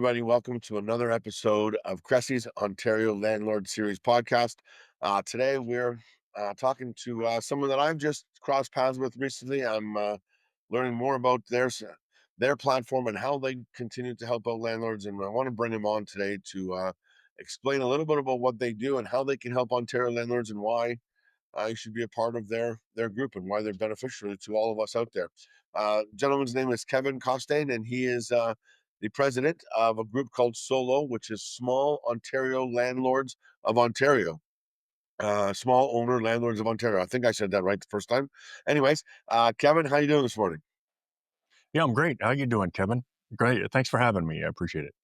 everybody. Welcome to another episode of Cressy's Ontario Landlord Series podcast. Today, we're talking to someone that I've just crossed paths with recently. I'm learning more about their platform and how they continue to help out landlords. And I want to bring him on today to explain a little bit about what they do and how they can help Ontario landlords and why you should be a part of their group and why they're beneficial to all of us out there. Gentleman's name is Kevin Costain, and he is the president of a group called Solo, which is Small Ontario Landlords of Ontario. Small owner landlords of Ontario. I think I said that right the first time. Anyways, Kevin, how you doing this morning? Yeah, I'm great. How you doing, Kevin? Great. Thanks for having me. I appreciate it.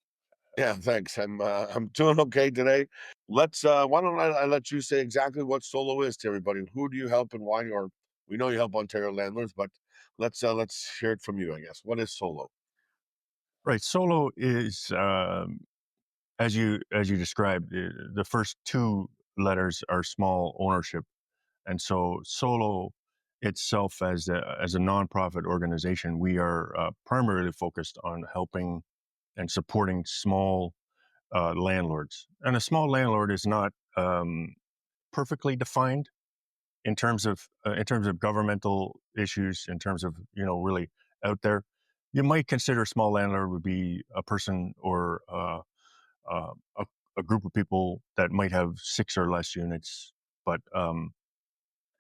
Yeah, thanks. I'm doing okay today. Let's why don't I let you say exactly what Solo is to everybody? Who do you help and why? Or we know you help Ontario landlords, but let's hear it from you, I guess. What is Solo? Right. Solo is, as you described, the first two letters are small ownership, and so Solo itself, as a nonprofit organization, we are primarily focused on helping and supporting small landlords. And a small landlord is not perfectly defined in terms of governmental issues, in terms of really out there. You might consider a small landlord would be a person or uh, a, a group of people that might have six or less units. But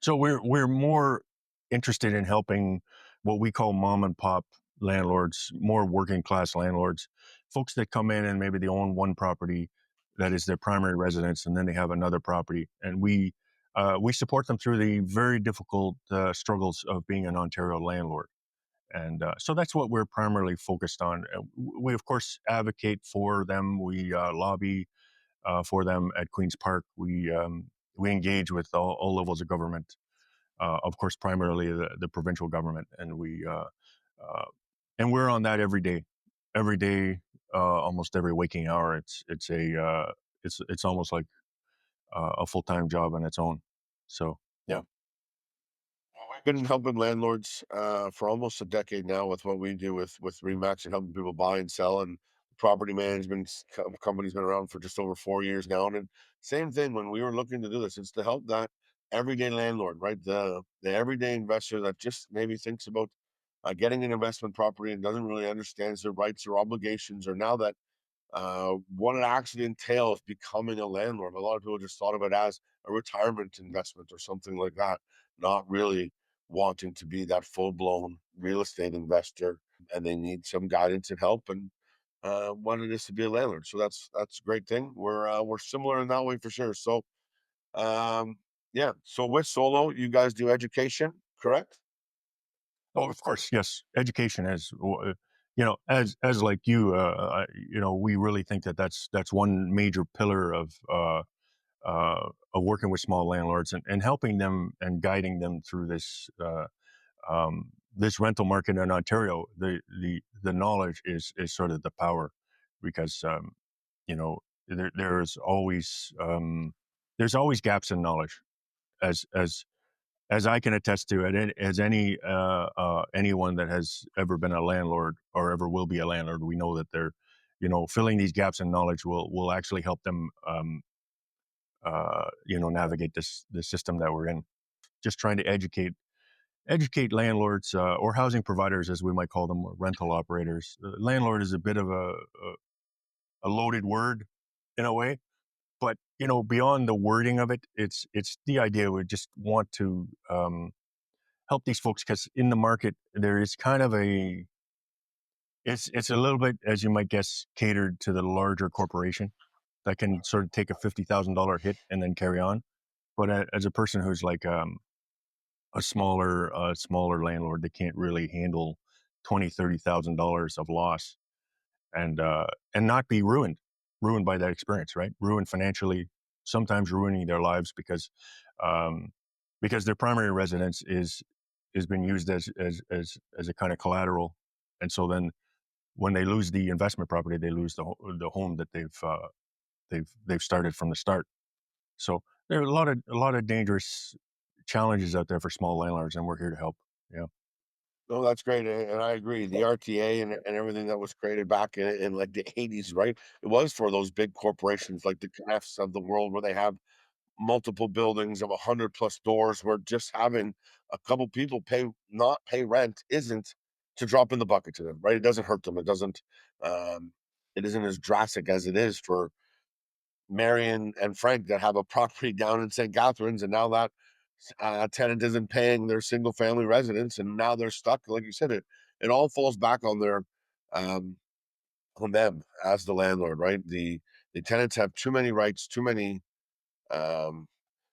so we're more interested in helping what we call mom and pop landlords, more working class landlords, folks that come in and maybe they own one property that is their primary residence, and then they have another property, and we support them through the very difficult struggles of being an Ontario landlord. And so that's what we're primarily focused on. We, of course, advocate for them. We lobby for them at Queen's Park. We engage with all levels of government, of course, primarily the provincial government, uh, and we're on that every day, almost every waking hour. It's almost like a full time job on its own. So yeah. Yeah. We've been helping landlords for almost a decade now with what we do with Remax and helping people buy and sell. And property management company's been around for just over 4 years now. And same thing when we were looking to do this, it's to help that everyday landlord, right? The everyday investor that just maybe thinks about getting an investment property and doesn't really understand their rights or obligations, or now that what it actually entails becoming a landlord. A lot of people just thought of it as a retirement investment or something like that, not really wanting to be that full blown real estate investor. And they need some guidance and help and what it is to be a landlord. So that's a great thing. We're similar in that way for sure. So um, yeah. So with Solo, you guys do education, correct? Oh, of course, yes. Education as like you, we really think that that's one major pillar of working with small landlords and helping them and guiding them through this rental market in Ontario. The knowledge is sort of the power, because you know there's always gaps in knowledge, as as as I can attest to it, as anyone that has ever been a landlord or ever will be a landlord, we know that they're, filling these gaps in knowledge will actually help them, navigate this system that we're in. Just trying to educate landlords, or housing providers, as we might call them, or rental operators. Landlord is a bit of a loaded word in a way, but beyond the wording of it, it's the idea. We just want to help these folks, because in the market there is kind of it's a little bit, as you might guess, catered to the larger corporation that can sort of take a $50,000 hit and then carry on. But as a person who's like a smaller landlord that can't really handle 20, $30,000 of loss, and not be ruined by that experience, right? Ruined financially, sometimes ruining their lives um, because their primary residence is been used as a kind of collateral, and so then when they lose the investment property, they lose the home that they've started from the start. So there are a lot of dangerous challenges out there for small landlords, and we're here to help. Yeah. No, that's great, and I agree. The RTA and everything that was created back in like the '80s, right? It was for those big corporations like the Knefs of the world, where they have multiple buildings of 100 plus doors, where just having a couple people not pay rent isn't to drop in the bucket to them, right? It doesn't hurt them. Um, it isn't as drastic as it is for Marion and Frank that have a property down in St. Catharines, and now that tenant isn't paying their single family residence, and now they're stuck. Like you said, it all falls back um, on them as the landlord, right? The tenants have too many rights, too many um,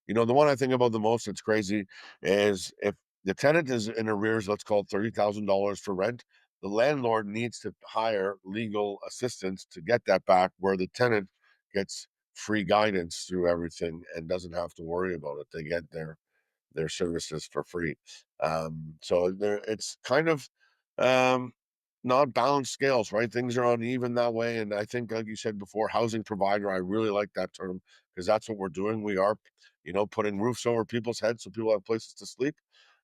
the one I think about the most that's crazy is if the tenant is in arrears, let's call it $30,000 for rent, the landlord needs to hire legal assistance to get that back, where the tenant gets free guidance through everything and doesn't have to worry about it. They get their services for free. So it's kind of um, not balanced scales, right? Things are uneven that way. And I think, like you said before, housing provider, I really like that term because that's what we're doing. We are, putting roofs over people's heads so people have places to sleep.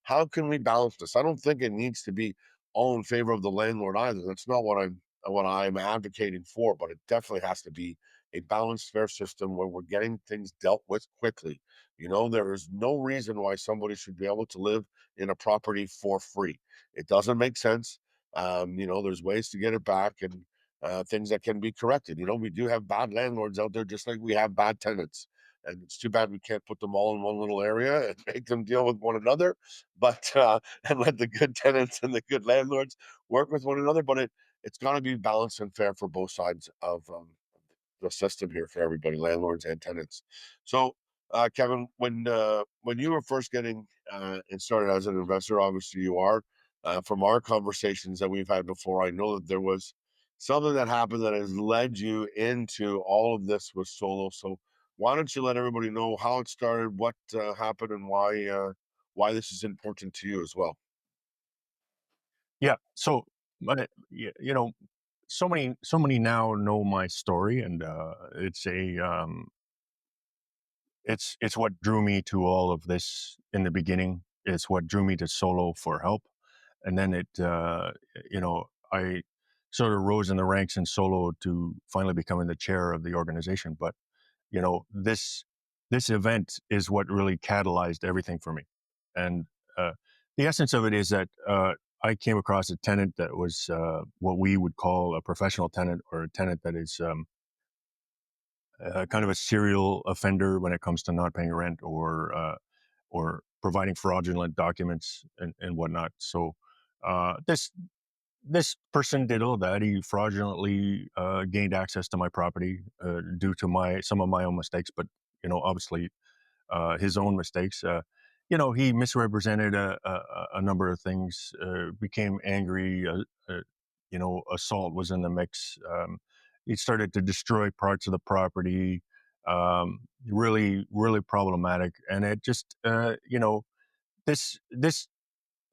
How can we balance this? I don't think it needs to be all in favor of the landlord either. That's not what I'm advocating for, but it definitely has to be a balanced, fair system where we're getting things dealt with quickly. There is no reason why somebody should be able to live in a property for free. It doesn't make sense. There's ways to get it back and things that can be corrected. We do have bad landlords out there, just like we have bad tenants. And it's too bad we can't put them all in one little area and make them deal with one another, but and let the good tenants and the good landlords work with one another. But it's got to be balanced and fair for both sides of the system here for everybody, landlords and tenants. So, Kevin, when you were first getting and started as an investor, obviously you are. From our conversations that we've had before, I know that there was something that happened that has led you into all of this with solo. So, why don't you let everybody know how it started, what happened, and why this is important to you as well? Yeah. So, you know, so many now know my story, and it's what drew me to all of this in the beginning. It's what drew me to solo for help, and then I sort of rose in the ranks in solo to finally becoming the chair of the organization. But this event is what really catalyzed everything for me, and uh, the essence of it is that I came across a tenant that was what we would call a professional tenant, or a tenant that is kind of a serial offender when it comes to not paying rent, or providing fraudulent documents and whatnot. So this person did all that. He fraudulently gained access to my property due to my some of my own mistakes, but obviously his own mistakes. He misrepresented a number of things. Became angry. Assault was in the mix. He started to destroy parts of the property. Really, really problematic, and it just this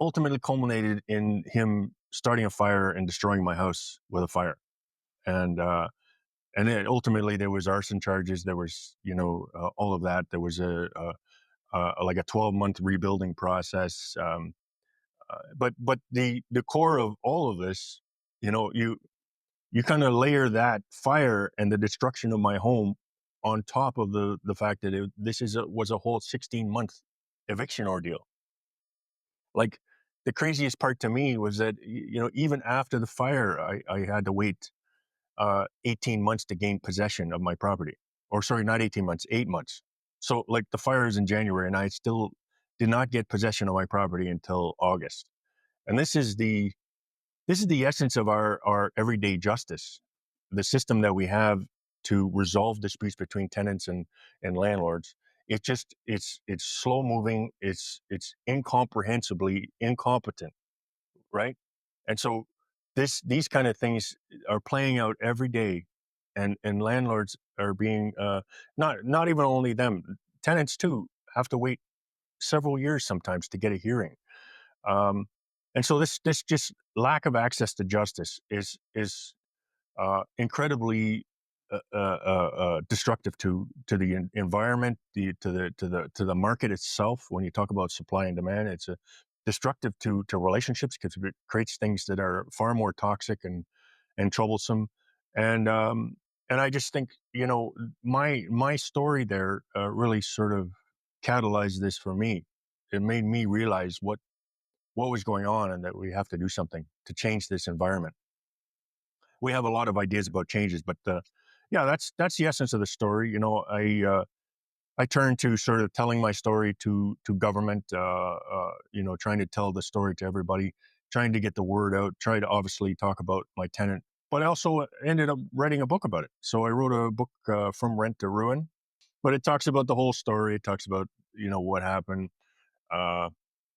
ultimately culminated in him starting a fire and destroying my house with a fire. And and then ultimately there was arson charges. There was all of that. There was like a 12-month rebuilding process. But the core of all of this, you kind of layer that fire and the destruction of my home on top of the fact that was a whole 16-month eviction ordeal. Like, the craziest part to me was that even after the fire, I had to wait 18 months to gain possession of my property. Or sorry, not 18 months, 8 months. So like the fire is in January, and I still did not get possession of my property until August. And this is the essence of our everyday justice, the system that we have to resolve disputes between tenants and landlords. It's slow moving. It's incomprehensibly incompetent, right? And so these kind of things are playing out every day, and landlords are being not even only them, tenants too have to wait several years sometimes to get a hearing. Um, and so this just lack of access to justice is incredibly destructive to the environment, to the market itself. When you talk about supply and demand, destructive to relationships because it creates things that are far more toxic and troublesome. And and I just think, my story there really sort of catalyzed this for me. It made me realize what was going on and that we have to do something to change this environment. We have a lot of ideas about changes, but yeah, that's the essence of the story. I turn to sort of telling my story to government, trying to tell the story to everybody, trying to get the word out, try to obviously talk about my tenant, but I also ended up writing a book about it. So I wrote a book, From Rent to Ruin, but it talks about the whole story. It talks about, what happened, uh,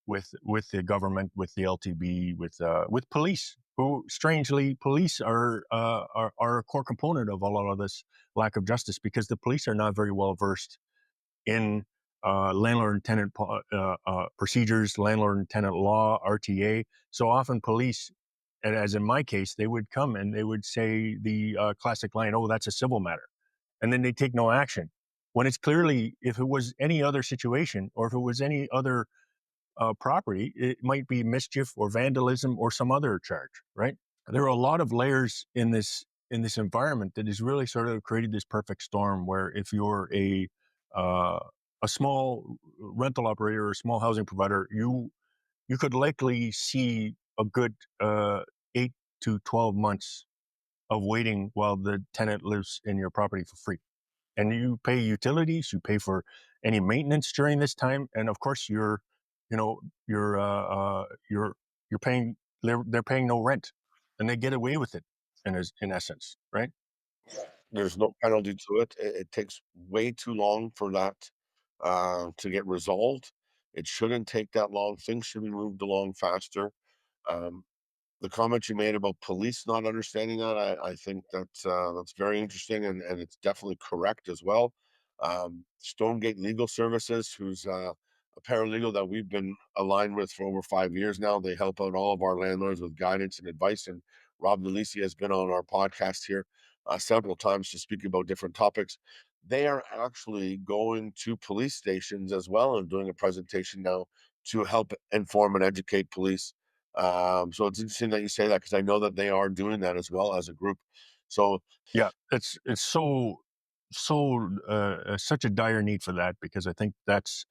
with the government, with the LTB, with police. Who strangely, police are a core component of a lot of this lack of justice because the police are not very well versed in landlord and tenant procedures, landlord and tenant law, RTA. So often police, and as in my case, they would come and they would say the classic line, "Oh, that's a civil matter," and then they take no action. When it's clearly, if it was any other situation or if it was any other property, it might be mischief or vandalism or some other charge, right? There are a lot of layers in this environment that has really sort of created this perfect storm where if you're uh, a small rental operator or a small housing provider, you could likely see a good 8 to 12 months of waiting while the tenant lives in your property for free, and you pay utilities, you pay for any maintenance during this time, and of course you know, you're you're paying they're paying no rent, and they get away with it in essence, right? There's no penalty to it. It takes way too long for that to get resolved. It shouldn't take that long. Things should be moved along faster. Um, the comment you made about police not understanding that, I think that's very interesting, and it's definitely correct as well. Stonegate Legal Services, who's a paralegal that we've been aligned with for over 5 years now, they help out all of our landlords with guidance and advice. And Rob Delisi has been on our podcast here several times to speak about different topics. They are actually going to police stations as well and doing a presentation now to help inform and educate police. So it's interesting that you say that because I know that they are doing that as well as a group. So Yeah, it's such a dire need for that because I think that's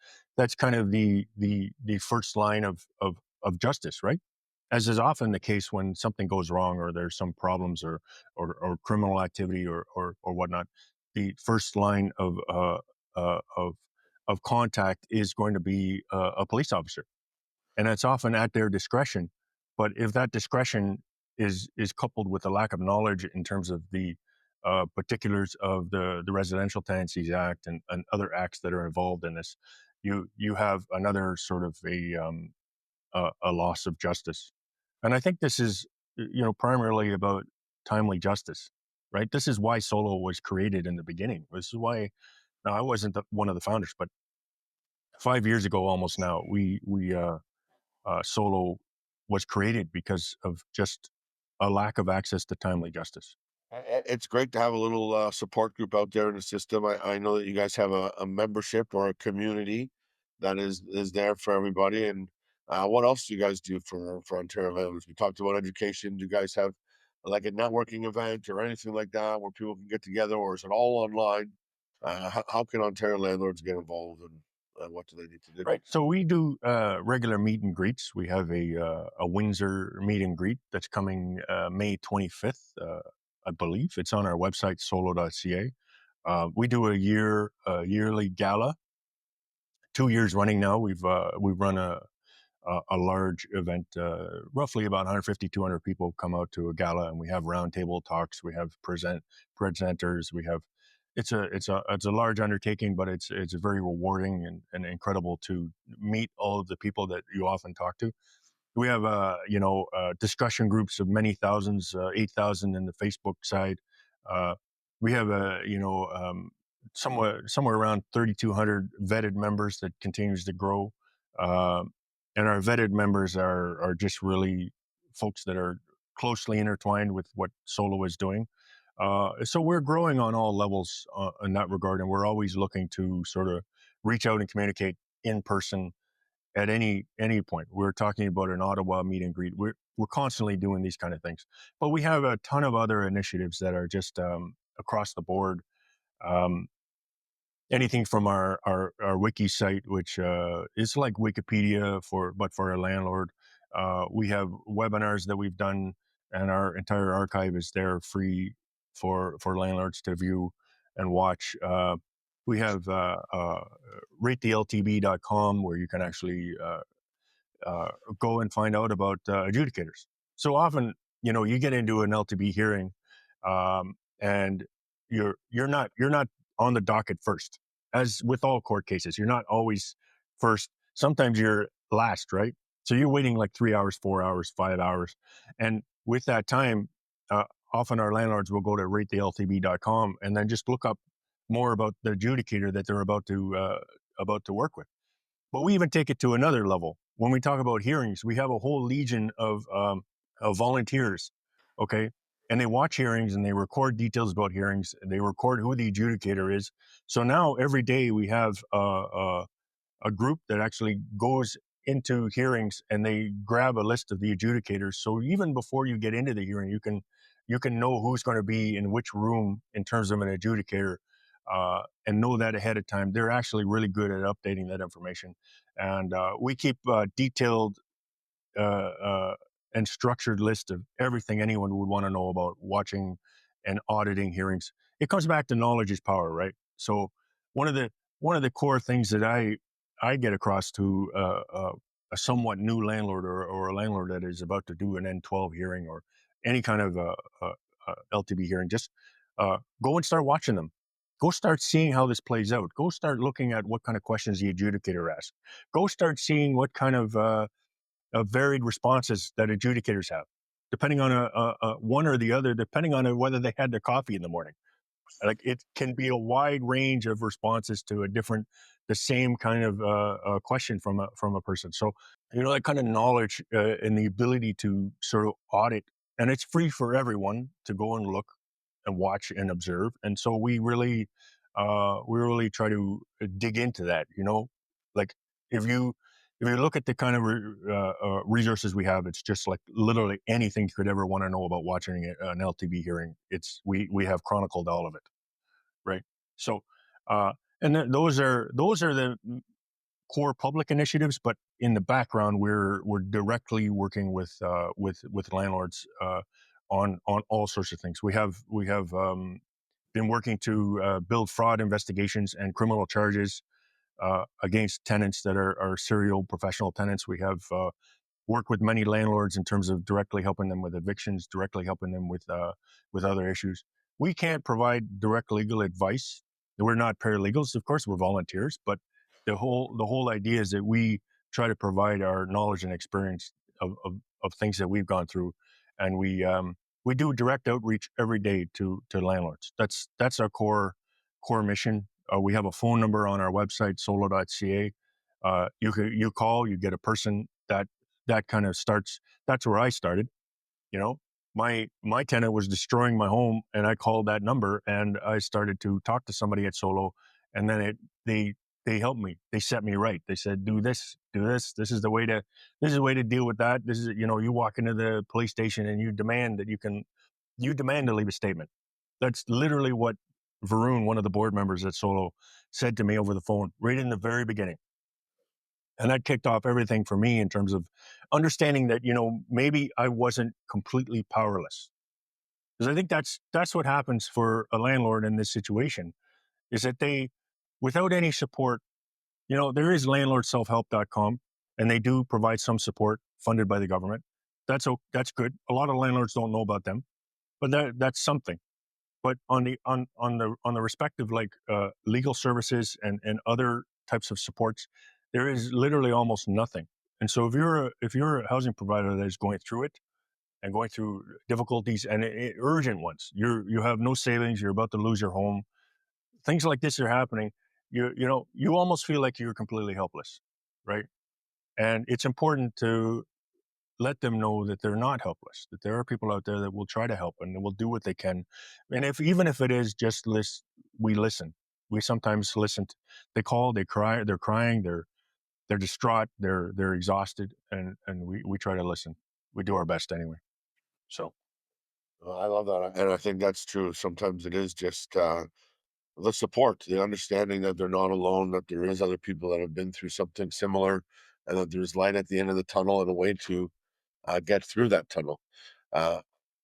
kind of the first line of justice, right? As is often the case when something goes wrong or there's some problems or criminal activity or whatnot, the first line uh, of of contact is going to be a police officer, and it's often at their discretion. But if that discretion is coupled with a lack of knowledge in terms of the particulars of the Residential Tenancies Act and other acts that are involved in this, you have another sort of a loss of justice. And I think this is primarily about timely justice, right? This is why Solo was created in the beginning. This is why. Now I wasn't one of the founders, but 5 years ago, almost now, we Solo was created because of just a lack of access to timely justice. it's great to have a little support group out there in the system. I know that you guys have a membership or a community that is there for everybody. And what else do you guys do for Ontario Landlords? We talked about education. Do you guys have like a networking event or anything like that where people can get together, or is it all online? How can Ontario landlords get involved, and what do they need to do? Right. So we do regular meet and greets. We have a Windsor meet and greet that's coming May 25th, I believe. It's on our website, solo.ca. We do yearly gala. 2 years running now. We've run a large event. Roughly about 150, 200 people come out to a gala, and we have roundtable talks. We have presenters. We have it's a large undertaking, but it's very rewarding and incredible to meet all of the people that you often talk to. We have discussion groups of many thousands, 8,000 in the Facebook side. Uh, we have somewhere around 3,200 vetted members that continues to grow. Uh, and our vetted members are just really folks that are closely intertwined with what Solo is doing. So we're growing on all levels in that regard, and we're always looking to sort of reach out and communicate in person at any point. We're talking about an Ottawa meet and greet. We're constantly doing these kind of things, but we have a ton of other initiatives that are just across the board. Um, Anything from our wiki site, which is like Wikipedia but for a landlord. We have webinars that we've done, and our entire archive is there free for landlords to view and watch. We have ratetheltb.com where you can actually go and find out about adjudicators. So often, you get into an LTB hearing, and you're not on the docket first. As with all court cases, you're not always first. Sometimes you're last, right? So you're waiting like 3 hours, 4 hours, 5 hours, and with that time, uh, often our landlords will go to ratetheltb.com and then just look up more about the adjudicator that they're about to work with. But we even take it to another level. When we talk about hearings, we have a whole legion of volunteers, okay? And they watch hearings and they record details about hearings. And they record who the adjudicator is. So now every day we have a group that actually goes into hearings and they grab a list of the adjudicators. So even before you get into the hearing, you can know who's going to be in which room in terms of an adjudicator, and know that ahead of time. They're actually really good at updating that information, and we keep detailed uh, uh, and structured list of everything anyone would want to know about watching and auditing hearings. It comes back to knowledge is power, right? So one of the one of the core things that I get across to a somewhat new landlord, or a landlord that is about to do an N12 hearing or any kind of LTB hearing, just go and start watching them. Go start seeing how this plays out. Go start looking at what kind of questions the adjudicator asks. Go start seeing what kind of varied responses that adjudicators have, depending on a one or the other, depending on whether they had their coffee in the morning. Like it can be a wide range of responses to the same kind of question from a person. So that kind of knowledge and the ability to sort of audit, and it's free for everyone to go and look and watch and observe. And so we really try to dig into that. Like if you look at the kind of resources we have, it's just like literally anything you could ever want to know about watching an LTB hearing. We have chronicled all of it, right? So, uh, and those are the core public initiatives, but in the background, we're directly working with landlords on all sorts of things. We have been working to build fraud investigations and criminal charges against tenants that are serial professional tenants. We have work with many landlords in terms of directly helping them with evictions, directly helping them with other issues. We can't provide direct legal advice. We're not paralegals, of course. We're volunteers, but the whole idea is that we try to provide our knowledge and experience of things that we've gone through, and we do direct outreach every day to landlords. That's our core mission. We have a phone number on our website, solo.ca. You call, you get a person that kind of starts. That's where I started. You know, my tenant was destroying my home, and I called that number, and I started to talk to somebody at Solo, and then they helped me. They set me right. They said, do this, do this. This is the way to deal with that. This is, you walk into the police station and you demand to leave a statement. That's literally what Varun, one of the board members at Solo, said to me over the phone right in the very beginning. And that kicked off everything for me in terms of understanding that, maybe I wasn't completely powerless. Because I think that's what happens for a landlord in this situation, is that without any support, there is landlordselfhelp.com, and they do provide some support funded by the government. That's good. A lot of landlords don't know about them, but that's something. But on the respective, like legal services and other types of supports, there is literally almost nothing. And so if you're a housing provider that is going through it and going through difficulties and urgent ones, you have no savings, you're about to lose your home, things like this are happening. You almost feel like you're completely helpless, right? And it's important to let them know that they're not helpless, that there are people out there that will try to help and will do what they can. And even if it is just we listen. We sometimes listen. They call, they cry, they're crying, they're distraught, they're exhausted, and we try to listen. We do our best anyway. So I love that, and I think that's true. Sometimes it is just the support, the understanding that they're not alone, that there is other people that have been through something similar, and that there's light at the end of the tunnel and a way to get through that tunnel. Uh,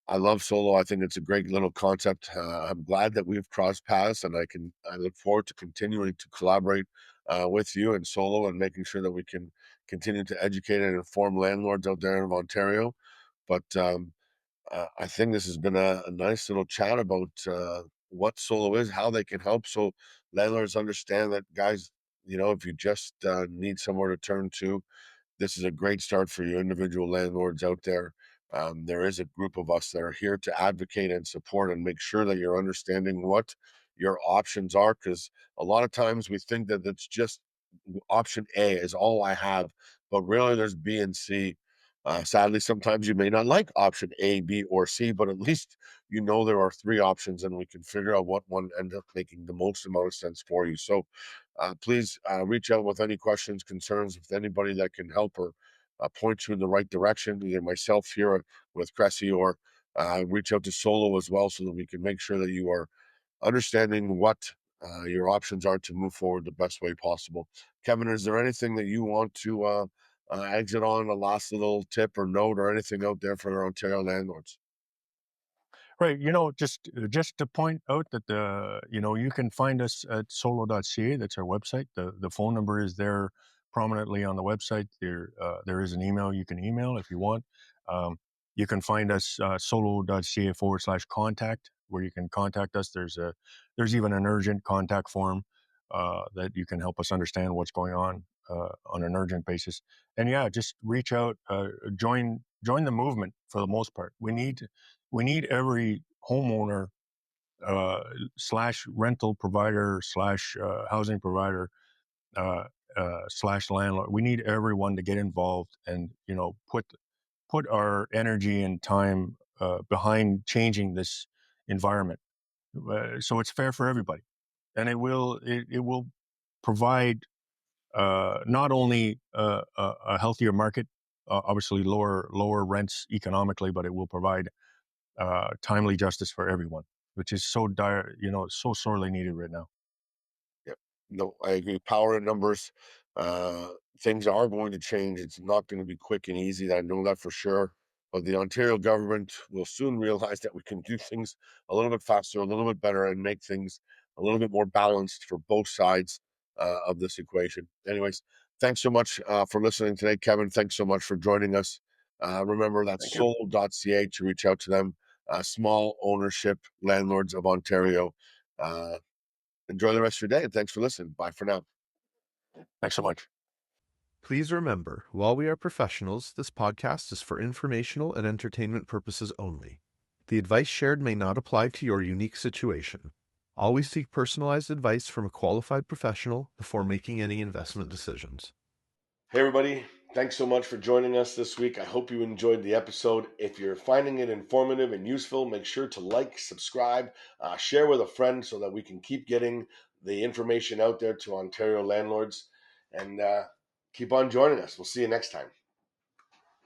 I love solo. I think it's a great little concept. I'm glad that we've crossed paths, and I look forward to continuing to collaborate with you and solo, and making sure that we can continue to educate and inform landlords out there in Ontario. But I think this has been a nice little chat about what solo is, how they can help, so landlords understand that, guys. If you just need somewhere to turn to, this is a great start for you individual landlords out there. There is a group of us that are here to advocate and support and make sure that you're understanding what your options are. Because a lot of times we think that it's just option A is all I have, but really there's B and C. Sadly, sometimes you may not like option A, B, or C, but at least there are three options, and we can figure out what one ends up making the most amount of sense for you. So please reach out with any questions, concerns, with anybody that can help or point you in the right direction, either myself here with Cressy, or reach out to Solo as well, so that we can make sure that you are understanding what your options are to move forward the best way possible. Kevin, is there anything that you want to exit on, a last little tip or note or anything out there for our Ontario landlords? right, just to point out that you can find us at solo.ca. That's our website. The phone number is there prominently on the website. There is an email you can email if you want. Um, you can find us solo.ca/contact, where you can contact us. There's even an urgent contact form that you can help us understand what's going on an urgent basis. And yeah, just reach out, join the movement. For the most part, we need every homeowner uh, slash rental provider slash housing provider slash landlord. We need everyone to get involved and put our energy and time behind changing this environment, so it's fair for everybody, and it will provide not only a healthier market, obviously lower rents economically, but it will provide timely justice for everyone, which is so dire, so sorely needed right now. Yeah. No, I agree. Power in numbers. Uh, Things are going to change. It's not going to be quick and easy. I know that for sure. But the Ontario government will soon realize that we can do things a little bit faster, a little bit better, and make things a little bit more balanced for both sides of this equation. Anyways, thanks so much for listening today, Kevin. Thanks so much for joining us. Remember that's Thank you. solo.ca to reach out to them. Small ownership landlords of Ontario. Uh, Enjoy the rest of your day, and thanks for listening. Bye for now. Thanks so much. Please remember, while we are professionals, this podcast is for informational and entertainment purposes only. The advice shared may not apply to your unique situation. Always seek personalized advice from a qualified professional before making any investment decisions. Hey, everybody. Thanks so much for joining us this week. I hope you enjoyed the episode. If you're finding it informative and useful, make sure to like, subscribe, share with a friend so that we can keep getting the information out there to Ontario landlords. And keep on joining us. We'll see you next time.